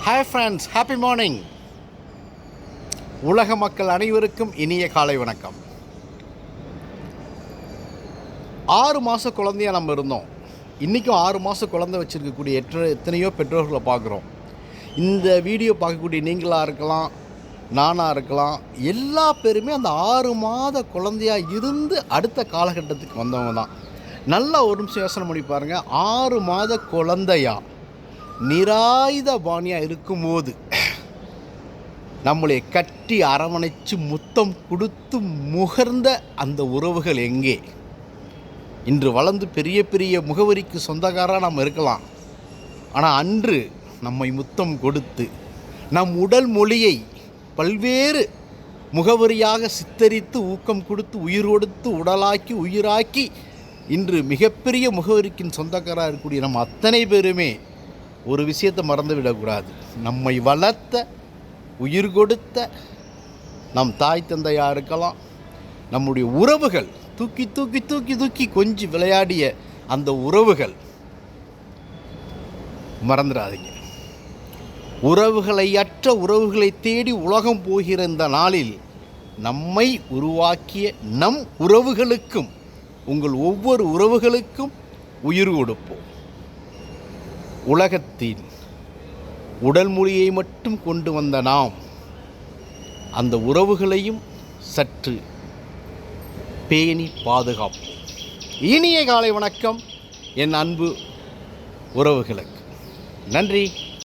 Hi friends, happy morning. உலக மக்கள் அனைவருக்கும் இனிய காலை வணக்கம். 6 மாத குழந்தையாக நம்ம இருந்தோம். இன்றைக்கும் 6 மாத குழந்தை வச்சுருக்கக்கூடிய எத்தனையோ பெற்றோர்களை பார்க்குறோம். இந்த வீடியோ பார்க்கக்கூடிய நீங்களாக இருக்கலாம், நானாக இருக்கலாம், எல்லா பேருமே அந்த 6 மாத குழந்தையாக இருந்து அடுத்த காலகட்டத்துக்கு வந்தவங்க தான். நல்லா ஒரு நிமிஷம் யோசனை பண்ணி பாருங்கள். 6 மாத குழந்தையா நிராயுத பாணியாக இருக்கும்போது நம்மளை கட்டி அரவணைச்சு முத்தம் கொடுத்து முகர்ந்த அந்த உறவுகள் எங்கே? இன்று வளர்ந்து பெரிய பெரிய முகவரிக்கு சொந்தக்காராக நம்ம இருக்கலாம். ஆனால் அன்று நம்மை முத்தம் கொடுத்து நம் உடல் மொழியை பல்வேறு முகவரியாக சித்தரித்து ஊக்கம் கொடுத்து உயிர் கொடுத்து உடலாக்கி உயிராக்கி இன்று மிகப்பெரிய முகவரிக்கின் சொந்தக்காராக இருக்கக்கூடிய நம்ம அத்தனை பேருமே ஒரு விஷயத்தை மறந்துவிடக்கூடாது. நம்மை வளர்த்த உயிர் கொடுத்த நம் தாய் தந்தையாக இருக்கலாம், நம்முடைய உறவுகள் தூக்கி தூக்கி தூக்கி தூக்கி கொஞ்சி விளையாடிய அந்த உறவுகள் மறந்துடாதீங்க. உறவுகளை அற்ற உறவுகளை தேடி உலகம் போகிற இந்த நாளில் நம்மை உருவாக்கிய நம் உறவுகளுக்கும் உங்கள் ஒவ்வொரு உறவுகளுக்கும் உயிர் கொடுப்போம். உலகத்தின் உடல் மொழியை மட்டும் கொண்டு வந்த நாம் அந்த உறவுகளையும் சற்று பேணி பாதுகாப்போம். இனிய காலை வணக்கம் என் அன்பு உறவுகளுக்கு. நன்றி.